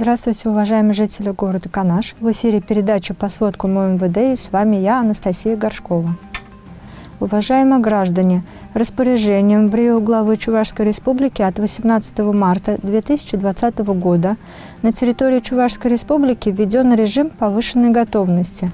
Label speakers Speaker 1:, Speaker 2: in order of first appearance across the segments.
Speaker 1: Здравствуйте, уважаемые жители города Канаш. В эфире передача по сводкам МВД, и с вами я, Анастасия Горшкова. Уважаемые граждане, распоряжением в РИО главы Чувашской Республики от 18 марта 2020 года на территории Чувашской Республики введен режим повышенной готовности.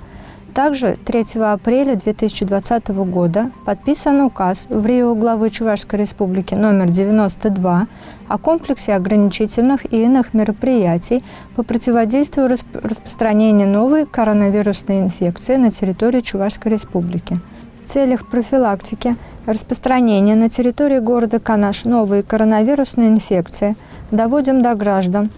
Speaker 1: Также 3 апреля 2020 года подписан указ в РИО главы Чувашской Республики номер 92 о комплексе ограничительных и иных мероприятий по противодействию распространению новой коронавирусной инфекции на территории Чувашской Республики. В целях профилактики распространения на территории города Канаш новой коронавирусной инфекции доводим до граждан,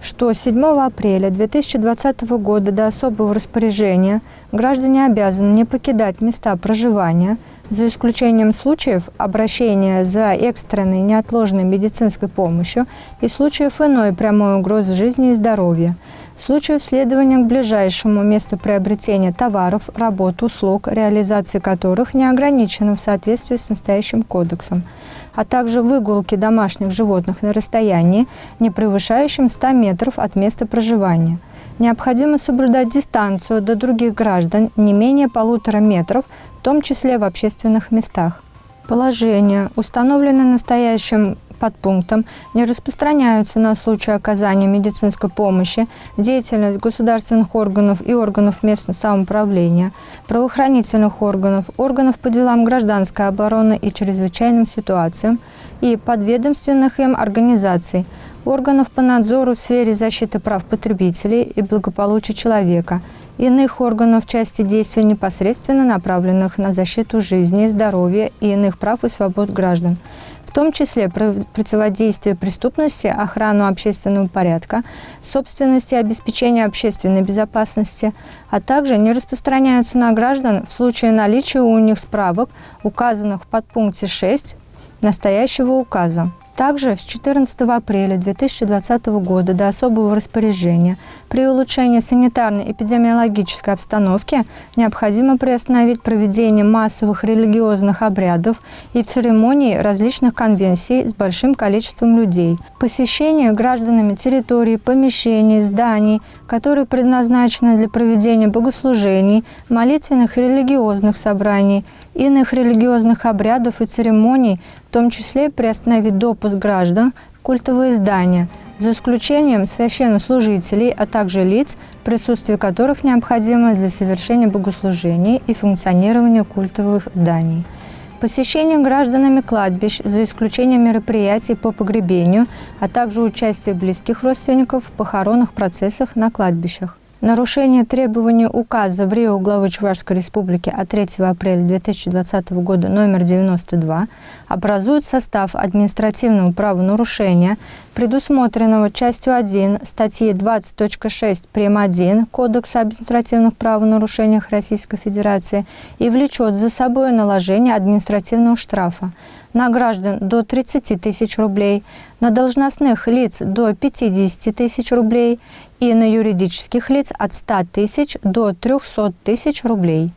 Speaker 1: что 7 апреля 2020 года до особого распоряжения граждане обязаны не покидать места проживания, за исключением случаев обращения за экстренной неотложной медицинской помощью и случаев иной прямой угрозы жизни и здоровья, случаев следования к ближайшему месту приобретения товаров, работ, услуг, реализации которых не ограничена в соответствии с настоящим кодексом, а также выгулки домашних животных на расстоянии, не превышающем 100 метров от места проживания. Необходимо соблюдать дистанцию до других граждан не менее 1,5 метров, в том числе в общественных местах. Положения, установленные настоящим подпунктом, не распространяются на случай оказания медицинской помощи, деятельность государственных органов и органов местного самоуправления, правоохранительных органов, органов по делам гражданской обороны и чрезвычайным ситуациям и подведомственных им организаций, органов по надзору в сфере защиты прав потребителей и благополучия человека, иных органов в части действий, непосредственно направленных на защиту жизни, здоровья и иных прав и свобод граждан, в том числе противодействие преступности, охрану общественного порядка, собственности и обеспечение общественной безопасности, а также не распространяются на граждан в случае наличия у них справок, указанных в подпункте 6 настоящего указа. Также с 14 апреля 2020 года до особого распоряжения при улучшении санитарно-эпидемиологической обстановки необходимо приостановить проведение массовых религиозных обрядов и церемоний различных конвенций с большим количеством людей, посещение гражданами территорий, помещений, зданий, которые предназначены для проведения богослужений, молитвенных и религиозных собраний, иных религиозных обрядов и церемоний, в том числе приостановить допуск граждан в культовые здания, за исключением священнослужителей, а также лиц, присутствие которых необходимо для совершения богослужений и функционирования культовых зданий. Посещение гражданами кладбищ, за исключением мероприятий по погребению, а также участие близких родственников в похоронных процессах на кладбищах. Нарушение требований указа в РИО главы Чувашской Республики от 3 апреля 2020 года номер 92 образует состав административного правонарушения, предусмотренного частью 1 статьи 20.6 прим. 1 Кодекса об административных правонарушениях Российской Федерации и влечет за собой наложение административного штрафа на граждан до 30 тысяч рублей, на должностных лиц до 50 тысяч рублей и на юридических лиц от 100 тысяч до 300 тысяч рублей.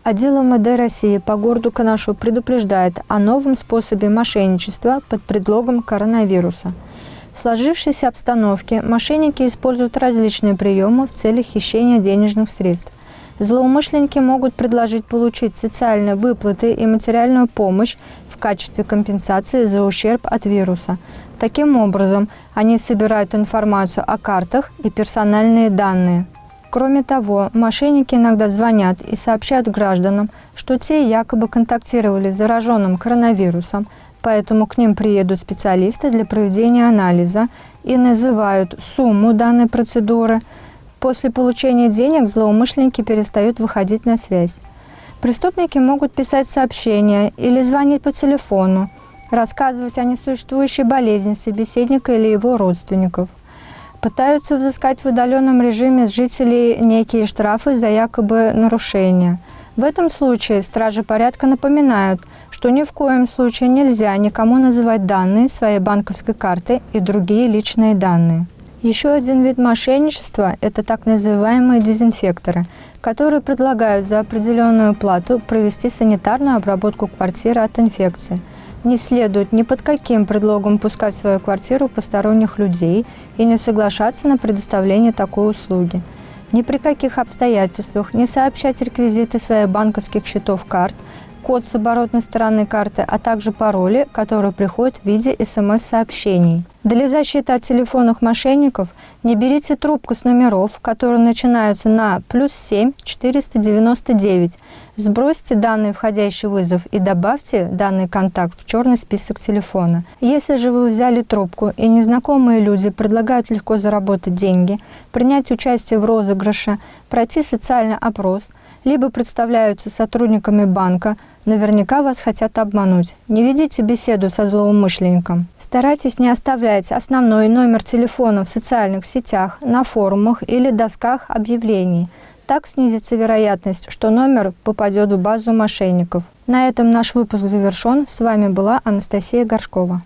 Speaker 1: Отдел МВД России по городу Канашу предупреждает о новом способе мошенничества под предлогом коронавируса. В сложившейся обстановке мошенники используют различные приемы в целях хищения денежных средств. Злоумышленники могут предложить получить социальные выплаты и материальную помощь в качестве компенсации за ущерб от вируса. Таким образом, они собирают информацию о картах и персональные данные. Кроме того, мошенники иногда звонят и сообщают гражданам, что те якобы контактировали с зараженным коронавирусом, поэтому к ним приедут специалисты для проведения анализа и называют сумму данной процедуры. После получения денег злоумышленники перестают выходить на связь. Преступники могут писать сообщения или звонить по телефону, рассказывать о несуществующей болезни собеседника или его родственников. Пытаются взыскать в удаленном режиме с жителей некие штрафы за якобы нарушения. В этом случае стражи порядка напоминают, что ни в коем случае нельзя никому называть данные своей банковской карты и другие личные данные. Еще один вид мошенничества – это так называемые дезинфекторы, которые предлагают за определенную плату провести санитарную обработку квартиры от инфекции. Не следует ни под каким предлогом пускать в свою квартиру посторонних людей и не соглашаться на предоставление такой услуги. Ни при каких обстоятельствах не сообщать реквизиты своих банковских счетов карт, код с оборотной стороны карты, а также пароли, которые приходят в виде СМС-сообщений. Для защиты от телефонных мошенников не берите трубку с номеров, которые начинаются на +7 499. Сбросьте данный входящий вызов и добавьте данный контакт в черный список телефона. Если же вы взяли трубку и незнакомые люди предлагают легко заработать деньги, принять участие в розыгрыше, пройти социальный опрос, либо представляются сотрудниками банка, наверняка вас хотят обмануть. Не ведите беседу со злоумышленником. Старайтесь не оставлять основной номер телефона в социальных сетях, на форумах или досках объявлений. Так снизится вероятность, что номер попадет в базу мошенников. На этом наш выпуск завершен. С вами была Анастасия Горшкова.